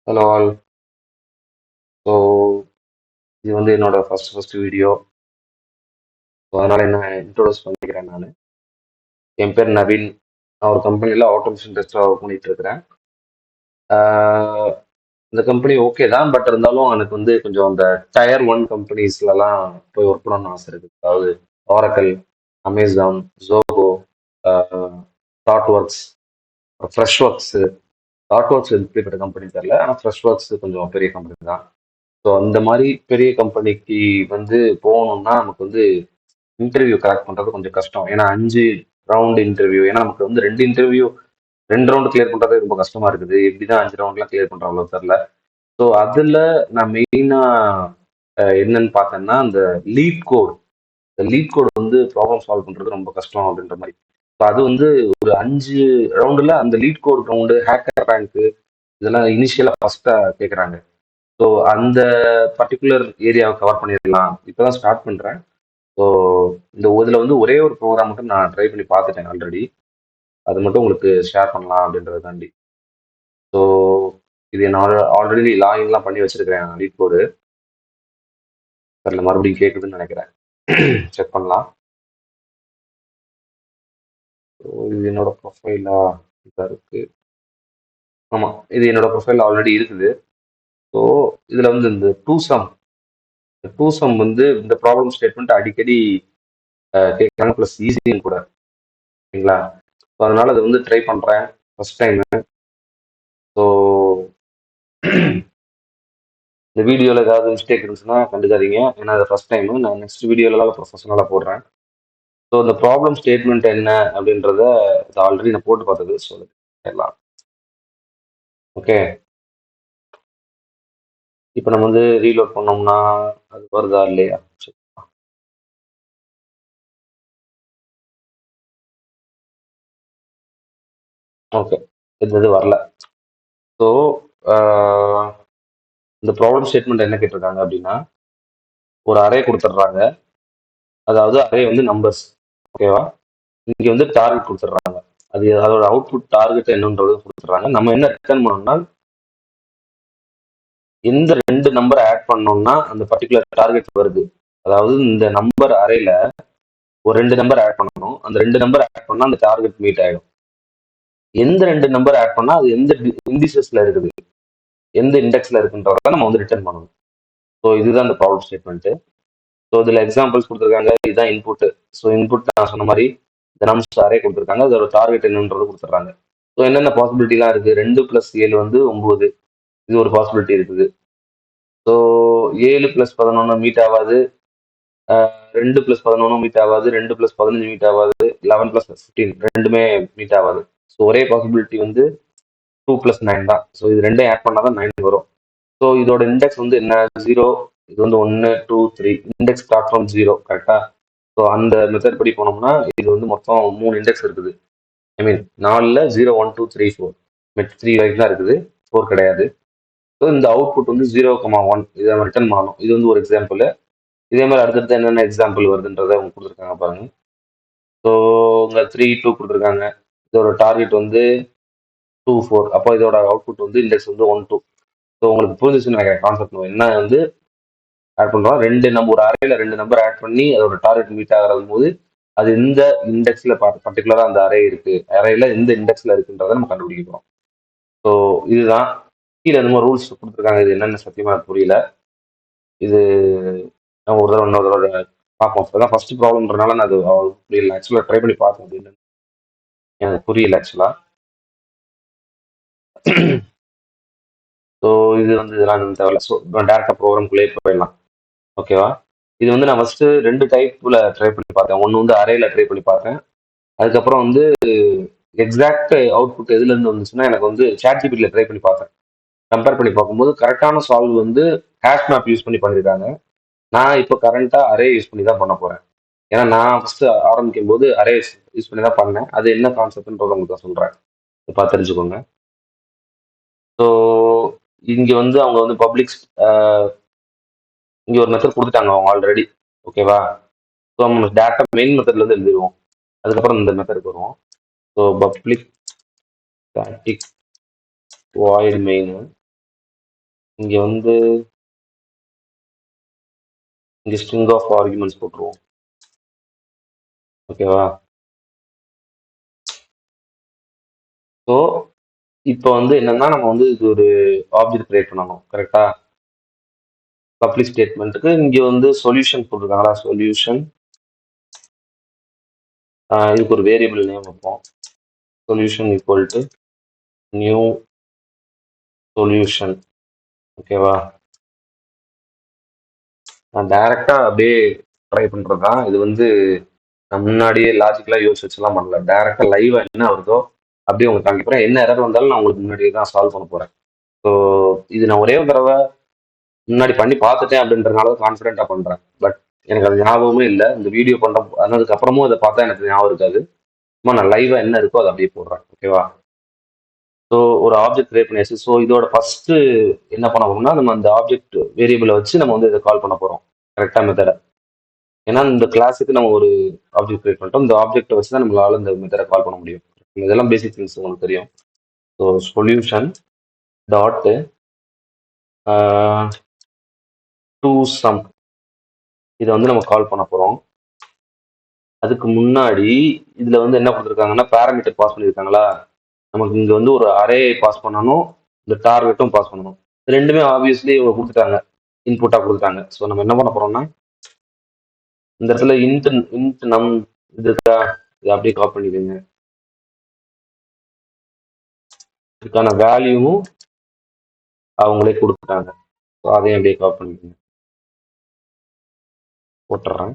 Hello all. So இது வந்து என்னோட ஃபர்ஸ்ட் வீடியோ. ஸோ அதனால என்ன இன்ட்ரோடியூஸ் பண்ணிக்கிறேன் நான். என் பேர் நவீன். நான் ஒரு கம்பெனியில் ஆட்டோமேஷன் டெஸ்டராக ஒர்க் பண்ணிட்டு இருக்கிறேன். ஆஹ் இந்த கம்பெனி ஓகே தான், பட் இருந்தாலும் எனக்கு வந்து கொஞ்சம் அந்த டயர் 1 கம்பெனிஸ்லலாம் போய் ஒர்க் பண்ணணும்னு ஆசை இருக்குது. அதாவது Oracle, Amazon, Zoho, Thoughtworks, Freshworks. Thoughtworks எப்படிப்பட்ட கம்பெனி தெரியல, ஆனால் ஃப்ரெஷ் ஒர்க்ஸ் கொஞ்சம் பெரிய கம்பெனி தான். ஸோ அந்த மாதிரி பெரிய கம்பெனிக்கு வந்து போகணும்னா நமக்கு வந்து இன்டர்வியூ கரெக்ட் பண்றது கொஞ்சம் கஷ்டம். ஏன்னா 5 ரவுண்ட் இன்டர்வியூ. ஏன்னா நமக்கு வந்து 2 இன்டர்வியூ 2 ரவுண்ட் கிளியர் பண்றது ரொம்ப கஷ்டமா இருக்குது. எப்படிதான் 5 ரவுண்ட்லாம் கிளியர் பண்றாங்களோ தெரியல. ஸோ அதுல நான் மெயினா என்னன்னு பார்த்தேன்னா, அந்த லீட் கோட். இந்த லீட் கோட் வந்து ப்ராப்ளம் சால்வ் பண்றது ரொம்ப கஷ்டம் அப்படின்ற மாதிரி. ஸோ அது வந்து ஒரு 5 ரவுண்டுல அந்த LeetCode round, HackerRank, இதெல்லாம் இனிஷியலா ஃபர்ஸ்டா கேட்குறாங்க. ஸோ அந்த பர்டிகுலர் ஏரியாவை கவர் பண்ணிடலாம். இப்போதான் ஸ்டார்ட் பண்றேன். ஸோ இந்த இதில் வந்து ஒரே ஒரு ப்ரோக்ராம் மட்டும் நான் ட்ரை பண்ணி பார்த்துட்டேன் ஆல்ரெடி. அது மட்டும் உங்களுக்கு ஷேர் பண்ணலாம் அப்படின்றதுக்காண்டி. ஸோ இது நான் ஆல்ரெடி லாகின்லாம் பண்ணி வச்சிருக்கிறேன் லீட் கோடு. அதில் மறுபடியும் கேட்குதுன்னு நினைக்கிறேன். செக் பண்ணலாம். ஸோ இது என்னோட ப்ரொஃபைலா இதாக இருக்கு. ஆமாம், இது என்னோட ப்ரொஃபைல் ஆல்ரெடி இருக்குது. ஸோ இதில் வந்து இந்த டூ சம் வந்து இந்த ப்ராப்ளம் ஸ்டேட்மெண்ட் அடிக்கடி கேட்குறாங்க, ப்ளஸ் ஈஸியும் கூட. சரிங்களா? ஸோ அதனால அதை வந்து ட்ரை பண்ணுறேன் ஃபர்ஸ்ட் டைம். ஸோ இந்த வீடியோவில் ஏதாவது மிஸ்டேக் இருந்துச்சுன்னா கண்டுக்காதீங்க. ஏன்னா அது ஃபர்ஸ்ட் டைம். நான் நெக்ஸ்ட் வீடியோலாம் ப்ரொஃபஷனலாக போடுறேன். ஸோ இந்த ப்ராப்ளம் ஸ்டேட்மெண்ட் என்ன அப்படின்றத ஆல்ரெடி நான் போட்டு பார்த்தது. ஸோ எல்லாம் ஓகே. இப்போ நம்ம வந்து ரீலோட் பண்ணோம்னா அது வருதா இல்லையா? ஓகே, இது வரல. ஸோ இந்த ப்ராப்ளம் ஸ்டேட்மெண்ட் என்ன கேட்டிருக்காங்க அப்படின்னா, ஒரு அரே கொடுத்துட்றாங்க. அதாவது அரே வந்து நம்பர்ஸ். ஓகேவா? இங்கே வந்து டார்கெட் கொடுத்துட்றாங்க. அது அதோட அவுட்புட் டார்கெட் என்னன்றது கொடுத்துட்றாங்க. நம்ம என்ன ரிட்டர்ன் பண்ணோம்னா, எந்த 2 நம்பர் ஆட் பண்ணோம்னா அந்த பர்டிகுலர் டார்கெட் வருது. அதாவது இந்த நம்பர் அரேல ஒரு 2 நம்பர் ஆட் பண்ணணும். அந்த 2 நம்பர் ஆட் பண்ணா அந்த டார்கெட் மீட் ஆயிடும். எந்த 2 நம்பர் ஆட் பண்ணா அது எந்த இண்டிசஸ்ல இருக்குது, எந்த இண்டெக்ஸ்ல இருக்குன்றத நம்ம வந்து ரிட்டர்ன் பண்ணணும். ஸோ இதுதான் இந்த ப்ராப்ளம் ஸ்டேட்மெண்ட். ஸோ இதுல எக்ஸாம்பிள்ஸ் கொடுத்துருக்காங்க. இதுதான் இன்புட். ஸோ இன்புட் நான் சொன்ன மாதிரி இந்த நம்பர்ஸ் அரே கொடுத்துருக்காங்க. அதோட டார்கெட் என்னன்றது கொடுத்துட்றாங்க. ஸோ என்னென்ன பாசிபிலிட்டிலாம் இருக்கு? 2 + 7 வந்து 9. இது ஒரு பாசிபிலிட்டி இருக்குது. ஸோ 7 + 11 மீட் ஆகாது. 2 + 11 மீட் ஆகாது. 2 + 15 மீட் ஆகாது. 11 + 15 ரெண்டுமே மீட் ஆகாது. ஸோ ஒரே பாசிபிலிட்டி வந்து 2 + 9 தான். ஸோ இது ரெண்டையும் ஆட் பண்ணால் தான் 9 வரும். ஸோ இதோட இண்டெக்ஸ் வந்து என்ன? 0. இது வந்து 1 2 3. Index start from 0. கரெக்டா? ஸோ அந்த மெத்தட் படி போனோம்னா இது வந்து மொத்தம் 3 இண்டெக்ஸ் இருக்குது. ஐ மீன் 4ல் 0 1 2 3 4. 3 வரைக்கும் தான் இருக்குது, 4 கிடையாது. ஸோ இந்த அவுட்புட் வந்து 0, 1 இதை நம்ம ரிட்டர்ன் பண்ணணும். இது வந்து ஒரு எக்ஸாம்பிள். இதே மாதிரி அடுத்தடுத்து என்னென்ன எக்ஸாம்பிள் வருதுன்றதை அவங்க கொடுத்துருக்காங்க பாருங்க. ஸோ உங்க 3 2 கொடுத்துருக்காங்க. இதோட டார்கெட் வந்து 2 4. அப்போ இதோட அவுட்புட் வந்து இண்டெக்ஸ் வந்து 1 2. ஸோ உங்களுக்கு புரிஞ்சிச்சுன்னு நினைக்கிறேன் கான்செப்ட். என்ன வந்து ஆட் பண்ணுறோம், ஒரு அரேல 2 நம்பர் ஆட் பண்ணி அதோட டார்கெட் மீட் ஆகிறது போது அது எந்த இண்டெக்ஸ்ல பர்டிகுலரா அந்த அரே இருக்கு, அரேல எந்த இண்டெக்ஸ்ல இருக்குன்றதை நம்ம கண்டுபிடிக்கிறோம். ஸோ இதுதான். கீழே என்னமோ ரூல்ஸ் கொடுத்துருக்காங்க. இது என்னென்ன சத்தியமா எனக்கு புரியல. இது நம்ம ஒரு தடவை இன்னொரு தடவை பார்ப்போம். அதான் ஃபர்ஸ்ட் ப்ராப்ளம்ன்றனால நான் அது புரியல. ஆக்சுவலாக ட்ரை பண்ணி பார்த்தேன். அது என்னன்னு எனக்கு புரியல ஆக்சுவலா. ஸோ இது வந்து இதெல்லாம் எனக்கு தேவையில்ல. ஸோ டேரக்டா ப்ரோக்ராம்குள்ளேயே போயிடலாம். ஓகேவா? இது வந்து நான் ஃபர்ஸ்ட் 2 டைப்ல ட்ரை பண்ணி பார்த்தேன். ஒன்று வந்து அரேல ட்ரை பண்ணி பார்த்தேன். அதுக்கப்புறம் வந்து எக்ஸாக்ட் அவுட்புட் எதுல இருந்து வந்துச்சுன்னா எனக்கு வந்து ChatGPT ட்ரை பண்ணி பார்த்தேன். கம்பேர் பண்ணி பார்க்கும்போது கரெக்டான சால்வ் வந்து ஹேஷ் மேப் யூஸ் பண்ணி பண்ணியிருக்காங்க. நான் இப்போ கரண்டா அரே யூஸ் பண்ணி தான் பண்ண போறேன். ஏன்னா நான் ஃபர்ஸ்ட் ஆரம்பிக்கும் போது அரே யூஸ் பண்ணி தான் பண்ணேன். அது என்ன கான்செப்ட்ன்றத உங்களுக்கு நான் சொல்றேன். பார்த்து தெரிஞ்சுக்கோங்க. ஸோ இங்க வந்து அவங்க வந்து இங்க ஒரு மெத்தட் கொடுத்துட்டாங்க அவங்க ஆல்ரெடி. ஓகேவா? ஸோ நம்ம டேரக்டா மெயின் மெத்தட்ல இருந்து எழுதிடுவோம். அதுக்கப்புறம் இந்த மெத்தடுக்கு வருவோம். So public static void main இங்க வந்து இங்க ஸ்ட்ரிங் ஆஃப் ஆர்குமெண்ட்ஸ் போட்டுருவோம். ஓகேவா? ஸோ இப்போ வந்து என்னன்னா நம்ம வந்து இது ஒரு ஆப்ஜெக்ட் கிரியேட் பண்ணணும். கரெக்டா? பப்ளிக் ஸ்டேட்மெண்ட்டுக்கு இங்க வந்து சொல்யூஷன் போட்டிருக்காங்களா? சொல்யூஷன். இதுக்கு ஒரு வேரியபிள் நேம் வைப்போம். Solution equal to new solution. ஓகேவா? நான் டைரக்டா அப்படியே ட்ரை பண்றதுதான். இது வந்து நான் முன்னாடியே லாஜிக்கலா யோசிச்சு வச்சுலாம் பண்ணல. டைரக்டா லைவா என்ன வருதோ அப்படியே உங்களுக்கு காமிக்கிறேன். என்ன எரர் வந்தாலும் நான் உங்களுக்கு முன்னாடியே தான் சால்வ் பண்ண போறேன். ஸோ இது நான் ஒரே ஒரு தடவை முன்னாடி பண்ணி பார்த்துட்டேன் அப்படின்றதுனால கான்ஃபிடென்ட்டா பண்றேன். பட் எனக்கு அது ஞாபகமே இல்லை. இந்த வீடியோ பண்ற அதுக்கு அப்புறமும் அதை பார்த்தா எனக்கு ஞாபகம் இருக்காது. சும்மா நான் லைவா என்ன இருக்கோ அதை அப்படியே போடுறேன். ஓகேவா? ஸோ ஒரு ஆப்ஜெக்ட் கிரியேட் பண்ணியாச்சு. ஸோ இதோட ஃபர்ஸ்ட் என்ன பண்ண போறோம்னா நம்ம அந்த ஆப்ஜெக்ட் வேரியபிளை வச்சு நம்ம வந்து இதை கால் பண்ண போறோம். கரெக்டா மெத்தடை. ஏன்னா இந்த கிளாஸுக்கு நம்ம ஒரு ஆப்ஜெக்ட் கிரியேட் பண்ணிட்டோம். இந்த ஆப்ஜெக்ட்டை வச்சு தான் நம்மளால இந்த மெத்தடை கால் பண்ண முடியும். இதெல்லாம் பேசிக் திங்ஸ் உங்களுக்கு தெரியும். So solution dot two sum இதை வந்து நம்ம கால் பண்ண போறோம். அதுக்கு முன்னாடி இதுல வந்து என்ன கொடுத்துருக்காங்கன்னா பேராமீட்டர் பாஸ் பண்ணியிருக்காங்களா? நமக்கு இங்க வந்து ஒரு அரே பாஸ் பண்ணணும், இந்த டார்கெட்டும் பாஸ் பண்ணணும். ரெண்டுமே ஆப்வியஸ்லி இவங்க கொடுத்துட்டாங்க, இன்புட்டா கொடுத்துட்டாங்க. ஸோ நம்ம என்ன பண்ண போறோம்னா இந்த இடத்துல இன்ட் நம் இது இருக்கா, இதை அப்படியே காப்பி பண்ணிக்கோங்க. இதுக்கான வேல்யூவும் அவங்களே கொடுத்துட்டாங்க. ஸோ அதையும் அப்படியே காப்பி பண்ணிக்கோங்க. போட்டுறேன்.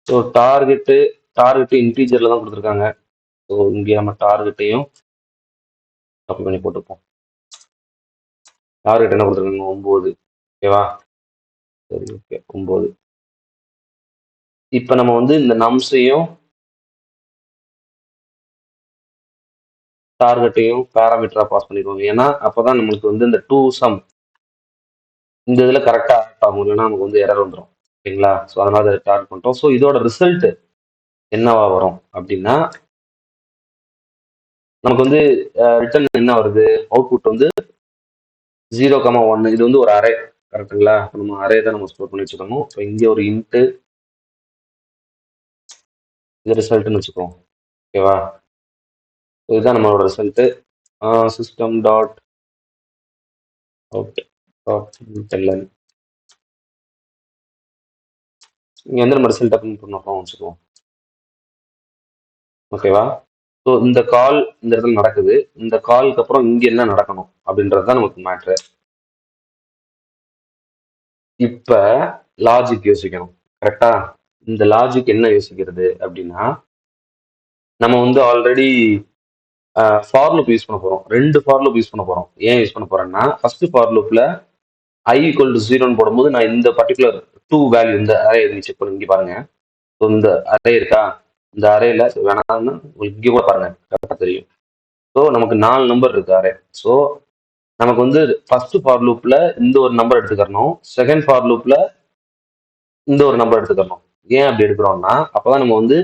ஸோ டார்கெட்டு இன்டீஜர்ல தான் கொடுத்துருக்காங்க. ஸோ இங்கே நம்ம டார்கெட்டையும் காப்பி பண்ணி போட்டுப்போம். டார்கெட் என்ன கொடுத்துருக்காங்க? 9. ஓகேவா? சரி, ஓகே, 9. இப்போ நம்ம வந்து இந்த நம்ஸையும் டார்கெட்டையும் பேராமீட்டரா பாஸ் பண்ணிடுவோம். ஏன்னா அப்பதான் நம்மளுக்கு வந்து இந்த டூ சம் இந்த இதுல கரெக்டா ஆக்ட் ஆகும். இல்லைன்னா நமக்கு வந்து எரர் வந்துடும். ஓகேங்களா? ஸோ அதனால அதை டார்கெட் பண்ணிட்டோம். ஸோ இதோட ரிசல்ட் என்னவா வரும் அப்படின்னா நமக்கு வந்து ரிட்டர்ன் என்ன வருது? அவுட்புட் வந்து 0,1. இது வந்து ஒரு அரே. கரெக்டுங்களா? நம்ம அரே தான் நம்ம ஸ்டோர் பண்ணி வச்சுக்கணும். ஸோ இங்கே ஒரு இன்ட்டு இது ரிசல்ட்னு வச்சுக்கோம். ஓகேவா? இதுதான் நம்மளோட result. System dot out dot L N. இங்க வந்து நம்ம ரிசல்ட் அப்படின்னு பண்ணோம் வச்சுக்குவோம். ஓகேவா? ஸோ இந்த கால் இந்த இடத்துல நடக்குது. இந்த காலுக்கு அப்புறம் இங்க என்ன நடக்கணும் அப்படின்றது தான் நமக்கு மேட்ரு. இப்ப லாஜிக் யோசிக்கணும். கரெக்டா? இந்த லாஜிக் என்ன யோசிக்கிறது அப்படின்னா நம்ம வந்து ஆல்ரெடி ஃபார் லூப் யூஸ் பண்ண போறோம். 2 ஃபார் லூப் யூஸ் பண்ண போறோம். ஏன் யூஸ் பண்ண போறேன்னா ஃபர்ஸ்ட் ஃபார் லூப்ல i ஈக்குவல் டு 0ன்னு போடும்போது நான் இந்த பர்டிகுலர் 2 வேல்யூ இந்த அரே செக் பண்ணி இங்க பாருங்க. ஸோ இந்த அரே இருக்கா? இந்த அரேல வேணாம்னு உங்களுக்கு இங்கே கூட பாருங்க, கரெக்டாக தெரியும். ஸோ நமக்கு 4 நம்பர் இருக்கு அரே. ஸோ நமக்கு வந்து ஃபர்ஸ்ட் ஃபார் லூப்ல இந்த ஒரு நம்பர் எடுத்துக்கணும், செகண்ட் ஃபார் லூப்ல இந்த ஒரு நம்பர் எடுத்துக்கணும். ஏன் அப்படி எடுக்கிறோம்னா அப்பதான் நம்ம வந்து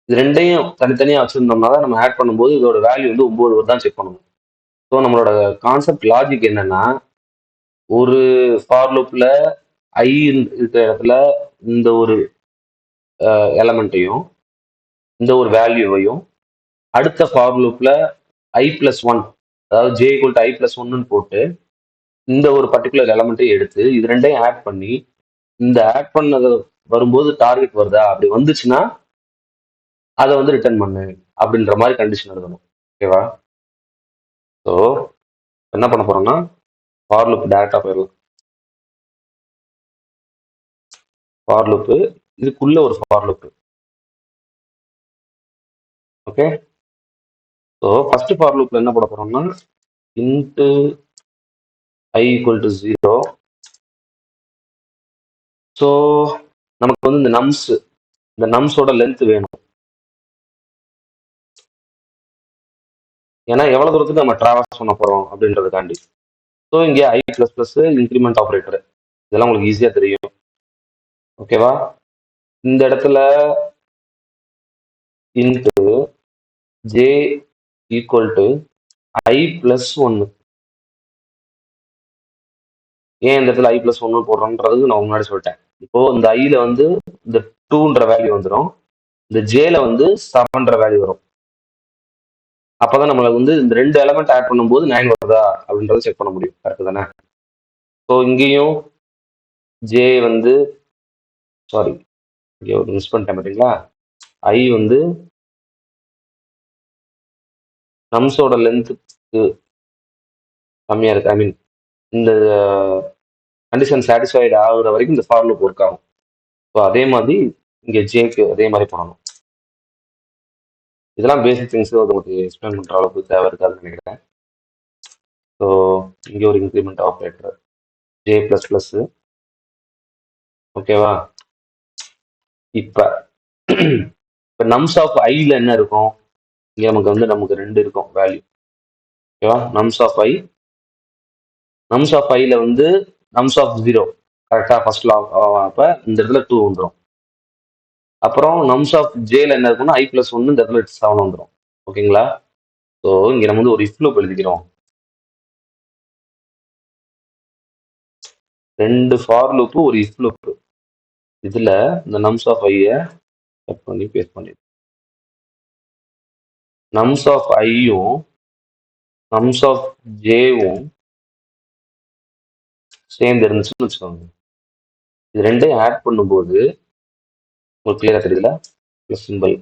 இது ரெண்டையும் தனித்தனியா வச்சிருந்தோம்னா தான் நம்ம ஆட் பண்ணும்போது இதோட வேல்யூ வந்து 9 தான் செக் பண்ணணும். ஸோ நம்மளோட கான்செப்ட் லாஜிக் என்னன்னா ஒரு ஃபார் லூப்ல ஐ இருக்கிற இடத்துல இந்த ஒரு எலமெண்ட்டையும் இந்த ஒரு வேல்யூவையும் அடுத்த ஃபார் லூப்ல i+1 அதாவது j ஈக்குவல் டு i+1 போட்டு இந்த ஒரு பர்டிகுலர் எலமெண்ட்டை எடுத்து இது ரெண்டையும் ஆட் பண்ணி இந்த ஆட் பண்ணது வரும்போது டார்கெட் வருதா, அப்படி வந்துச்சுன்னா அதை வந்து ரிட்டர்ன் பண்ணு அப்படின்ற மாதிரி கண்டிஷன் எழுதணும். ஓகேவா? ஸோ என்ன பண்ண போறோம்னா ஃபார் லூப் டேரக்டா போயிடலாம். ஃபார் லூப் இதுக்குள்ள ஒரு for loop. Okay. So first for லூப்ல என்ன பண்ண போறோம்னா int i equal to 0. So நமக்கு வந்து இந்த நம்ஸோட லென்த் வேணும். ஏன்னா எவ்வளவு தூரத்துக்கு நம்ம டிராவல்ஸ் பண்ண போறோம் அப்படின்றதுக்காண்டி. ஸோ இங்கே i++ இன்க்ரிமெண்ட் ஆப்ரேட்டர் இதெல்லாம் உங்களுக்கு ஈஸியா தெரியும். ஓகேவா? இந்த இடத்துல into j equal to i plus ஒன்று. ஏன் இந்த இடத்துல i பிளஸ் ஒன்று போடுறோன்றதுக்கு நான் முன்னாடி சொல்லிட்டேன். இப்போ இந்த ஐல வந்து இந்த 2ன்ற வேல்யூ வந்துடும், இந்த ஜேல வந்து 7ன்ற வேல்யூ வரும். அப்பதான் நம்மளுக்கு வந்து இந்த 2 எலமெண்ட் ஆட் பண்ணும்போது 9 வருதா அப்படின்றத செக் பண்ண முடியும். கரெக்ட் தானே? ஸோ இங்கேயும் ஜே வந்து சாரி, இங்கே ஒரு மிஸ் பண்ணிட்டேன் பார்த்தீங்களா? ஐ வந்து நம்ஸோட லென்த்துக்கு கம்மியாக இருக்கு. ஐ மீன் இந்த கண்டிஷன் சாட்டிஸ்ஃபைடு ஆகுற வரைக்கும் இந்த ஃபார் லூப் ஒர்க் ஆகும். ஸோ அதே மாதிரி இங்கே ஜேக்கு அதே மாதிரி பண்ணணும். இதெல்லாம் பேசிக் திங்ஸ் உங்களுக்கு எக்ஸ்பிளைன் பண்ணுற அளவுக்கு தேவை இருக்காதுன்னு நினைக்கிறேன். ஸோ இங்கே ஒரு increment operator J plus plus. ஓகேவா? இப்போ இப்போ நம்ஸ் ஆஃப் ஐல என்ன இருக்கும்? இங்கே நமக்கு 2 இருக்கும் வேல்யூ. ஓகேவா? நம்ஸ் ஆஃப் ஐல வந்து நம்ஸ் ஆஃப் 0 கரெக்டாக ஃபர்ஸ்ட் லா. அப்போ இந்த இடத்துல 2 வந்துடும். அப்புறம் நம்ஸ் ஆஃப் ஜேல என்ன இருக்குன்னா i பிளஸ் ஒன்று, இந்த இடத்துல 7 வந்துடும். ஓகேங்களா? ஸோ இங்கே நம்ம வந்து ஒரு இஃப் லூப் எழுதிக்கிறோம். 2 ஃபார் லூப்பு, ஒரு இஃப் லூப். இதுல இந்த நம்ஸ் ஆஃப் ஐயை கட் பண்ணி பேஸ்ட் பண்ணி, நம்ஸ் ஆஃப் ஐயும் நம்ஸ் ஆஃப் ஜேவும் சேர்ந்து இருந்துச்சுன்னு வச்சுக்கோங்க. இது ரெண்டையும் ஆட் பண்ணும்போது உங்களுக்கு கிளியரா தெரியல ப்ளஸ் சிம்பிள்.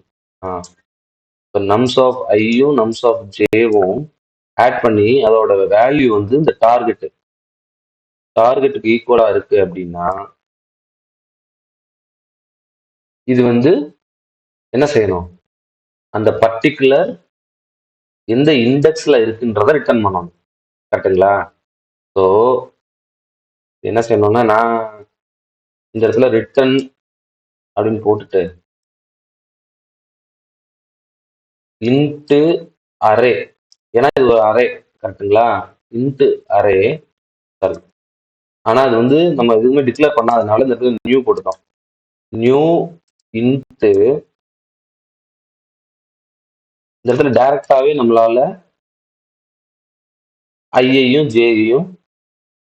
இப்போ நம்ஸ் ஆஃப் ஐயும் நம்ஸ் ஆஃப் ஜேவும் ஆட் பண்ணி அதோட வேல்யூ வந்து இந்த டார்கெட்டுக்கு ஈக்குவலா இருக்கு அப்படின்னா இது வந்து என்ன செய்யணும்? அந்த பர்டிகுலர் எந்த இண்டெக்ஸ்ல இருக்குன்றத ரிட்டர்ன் பண்ணணும். கரெக்டுங்களா? ஸோ என்ன செய்யணும்னா, நான் இந்த இடத்துல ரிட்டர்ன் அப்படின்னு போட்டுட்டு இன்ட்டு அரே, ஏன்னா இது ஒரு அரே. கரெக்டுங்களா? Into array. சாரி, ஆனா அது வந்து நம்ம எதுவுமே டிக்ளேர் பண்ணாதனால இந்த இடத்துல நியூ போட்டுட்டோம். நியூ இன்ட்டு இந்த இடத்துல டைரக்டாவே நம்மளால ஐயையும் ஜேயையும்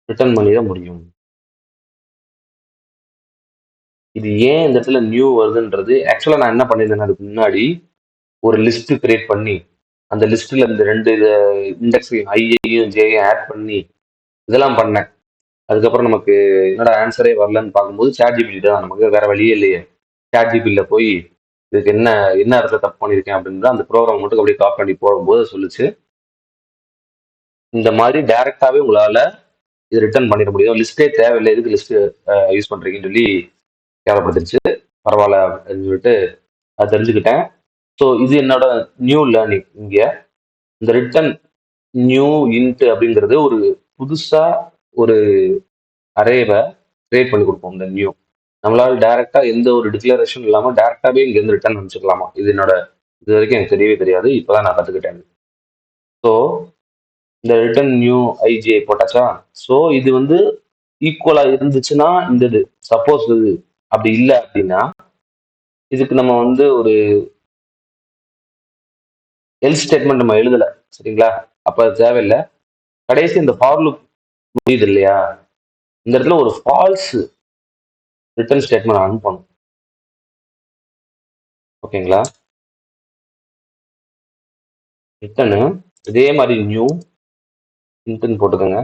ரிட்டர்ன் பண்ணிட முடியும். இது ஏன் இந்த இடத்துல நியூ வருதுன்றது ஆக்சுவலா நான் என்ன பண்ணியிருந்தேன், அதுக்கு முன்னாடி ஒரு லிஸ்ட் கிரியேட் பண்ணி அந்த லிஸ்ட்ல இந்த 2 இண்டெக்ஸையும் ஐயையும் ஜேயையும் ஆட் பண்ணி இதெல்லாம் பண்ணேன். அதுக்கப்புறம் நமக்கு என்னடா ஆன்சரே வரலன்னு பார்க்கும்போது ChatGPT தான், நமக்கு வேற வழியே இல்லையே. ChatGPTல போய் இதுக்கு என்ன இடத்துல தப்பு பண்ணியிருக்கேன் அப்படின்ற அந்த ப்ரோக்ராம் மட்டும் அப்படியே காப்பி பண்ணி போகும்போது சொல்லிச்சு, இந்த மாதிரி டைரக்டாவே உங்களால இது ரிட்டர்ன் பண்ணிட முடியும், லிஸ்டே தேவையில்லை, எதுக்கு லிஸ்ட் யூஸ் பண்றீங்கன்னு சொல்லி கேவலப்படுத்திருச்சு. பரவாயில்ல அப்படின்னு சொல்லிட்டு அது தெரிஞ்சுக்கிட்டேன். ஸோ இது என்னோட நியூ லேர்னிங். இங்க இந்த ரிட்டர்ன் நியூ இன்ட் அப்படிங்கிறது ஒரு புதுசா ஒரு அரேவை கிரியேட் பண்ணி கொடுப்போம். இந்த நியூ நம்மளால டைரக்டா எந்த ஒரு டிக்ளரேஷன் இல்லாம டைரக்டாவே இங்க இருந்து ரிட்டர்ன் அனுப்பிச்சுக்கலாமா? இது என்னோட இது வரைக்கும் எனக்கு தெரியவே தெரியாது, இப்பதான் நான் கத்துக்கிட்டேன். ஸோ இந்த ரிட்டர்ன் நியூ ஐஜே போட்டாச்சா? ஸோ இது வந்து ஈக்குவலா இருந்துச்சுன்னா இந்த இது, சப்போஸ் இது அப்படி இல்லை அப்படின்னா இதுக்கு நம்ம வந்து ஒரு எல்ஸ் ஸ்டேட்மெண்ட் நம்ம எழுதல, சரிங்களா? அப்ப அது தேவையில்லை. கடைசி இந்த ஃபார் லூப் முடியுது இல்லையா, இந்த இடத்துல ஒரு ஃபால்ஸ் ரிட்டர்ன் ஸ்டேட்மெண்ட் அனுப்பணும். ஓகேங்களா? ரிட்டர்னு இதே மாதிரி நியூ இன்ட்னு போட்டுக்கோங்க.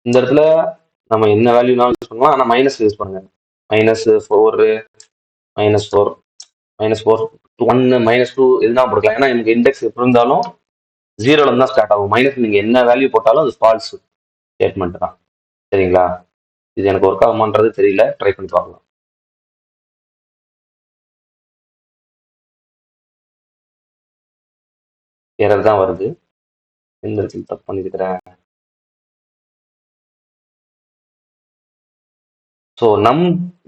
இந்த இடத்துல நம்ம என்ன வேல்யூனாலும் யூஸ் பண்ணலாம், ஆனால் மைனஸ் யூஸ் பண்ணுங்க. -4 -4 -4 1 -2 எதுனா போட்டுக்கலாம். ஏன்னா எனக்கு இண்டெக்ஸ் எப்படி இருந்தாலும் 0ல தான் ஸ்டார்ட் ஆகும். மைனஸ் நீங்க என்ன வேல்யூ போட்டாலும் அது ஃபால்ஸ் ஸ்டேட்மெண்ட் தான். சரிங்களா? இது எனக்கு ஒர்க் ஆகுமான்றது தெரியல, ட்ரை பண்ணி பார்க்கலாம். எரர் தான் வருது. எந்த இடத்துல தப்பு பண்ணிருக்கிறேன்? ஸோ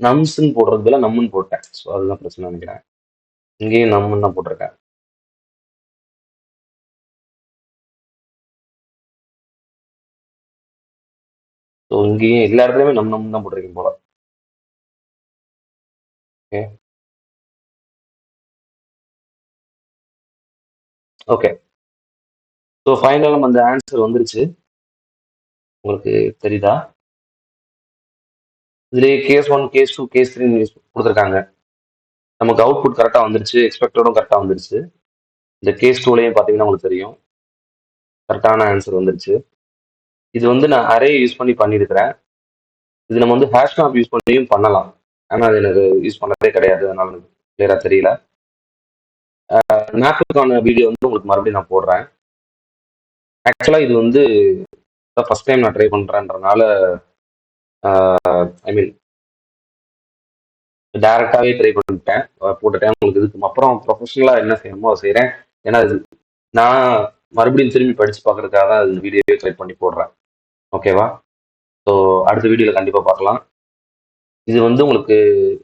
நம்ஸ்ன்னு போடுறது பதிலாக நம்முன்னு போட்டேன். ஸோ அதுதான் பிரச்சனை நினைக்கிறேன். இங்கேயும் நம்முன்னு தான் போட்டிருக்கேன். ஸோ இங்கேயும் எல்லா இடத்துலையுமே நம்ம தான் போட்டிருக்கேன் போல. ஓகே ஓகே ஸோ ஃபைனலாக நம்ம அந்த ஆன்சர் வந்துருச்சு. உங்களுக்கு தெரியுதா? இதுலேயே கேஸ் 1, கேஸ் 2, கேஸ் 3 கொடுத்துருக்காங்க. நமக்கு அவுட்புட் கரெக்டாக வந்துருச்சு, எக்ஸ்பெக்டடும் கரெக்டாக வந்துருச்சு. இந்த கேஸ் 2லையும் பார்த்தீங்கன்னா உங்களுக்கு தெரியும், கரெக்டான ஆன்சர் வந்துருச்சு. இது வந்து நான் அரே யூஸ் பண்ணி பண்ணியிருக்கிறேன். இது நம்ம வந்து ஹேஷ் மேப் யூஸ் பண்ணியும் பண்ணலாம். ஆனால் அது எனக்கு யூஸ் பண்ணதே கிடையாது, அதனால எனக்கு கிளியராக தெரியல. மேப்புக்கான வீடியோ வந்து உங்களுக்கு மறுபடியும் நான் போடுறேன். ஆக்சுவலாக இது வந்து ஃபர்ஸ்ட் டைம் நான் ட்ரை பண்ணுறேன்றனால ஐ மீன் டேரெக்டாகவே ட்ரை பண்ணிட்டேன், போட்டுட்டேன். உங்களுக்கு இதுக்கு அப்புறம் ப்ரொஃபஷனலாக என்ன செய்யணுமோ அதை செய்கிறேன். ஏன்னா இது நான் மறுபடியும் திரும்பி படித்து பார்க்கறதுக்காக தான் இந்த வீடியோவே ட்ரை பண்ணி போடுறேன். ஓகேவா? ஸோ அடுத்த வீடியோவில் கண்டிப்பாக பார்க்கலாம். இது வந்து உங்களுக்கு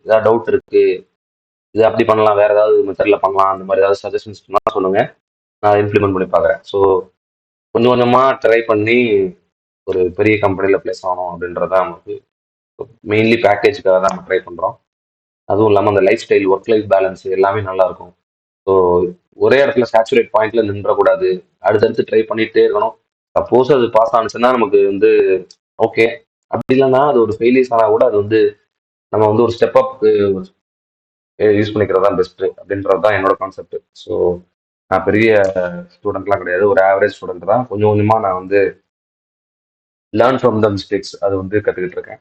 ஏதாவது டவுட் இருக்கு, இது அப்படி பண்ணலாம், வேற ஏதாவது மெத்தடில் பண்ணலாம், அந்த மாதிரி ஏதாவது சஜஷன்ஸ் சொல்லுங்க, நான் இம்ப்ளிமெண்ட் பண்ணி பார்க்குறேன். ஸோ கொஞ்சம் கொஞ்சமாக ட்ரை பண்ணி ஒரு பெரிய கம்பெனியில் பிளேஸ் ஆகணும் அப்படின்றத நமக்கு மெயின்லி பேக்கேஜுக்காக தான் நம்ம ட்ரை பண்ணுறோம். அதுவும் இல்லாமல் அந்த life style, work life balance எல்லாமே நல்லா இருக்கும். ஸோ ஒரே இடத்துல சேச்சுரேட் பாயிண்ட்ல நின்றக்கூடாது, அடுத்தடுத்து ட்ரை பண்ணிட்டே இருக்கணும். சப்போஸ் அது பாஸ் ஆனிச்சுன்னா நமக்கு வந்து ஓகே, அப்படி இல்லைன்னா அது ஒரு ஃபெயிலியர்ஸ் ஆனால் கூட அது வந்து நம்ம வந்து ஒரு ஸ்டெப் அப் யூஸ் பண்ணிக்கிறது தான் பெஸ்ட்டு அப்படின்றது தான் என்னோட கான்செப்ட். ஸோ நான் பெரிய ஸ்டூடெண்ட்லாம் கிடையாது, ஒரு ஆவரேஜ் ஸ்டூடெண்ட் தான். கொஞ்சம் கொஞ்சமாக நான் வந்து லேர்ன் ஃப்ரம் த மிஸ்டேக்ஸ் அது வந்து கற்றுக்கிட்டு இருக்கேன்.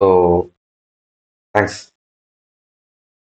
So thanks.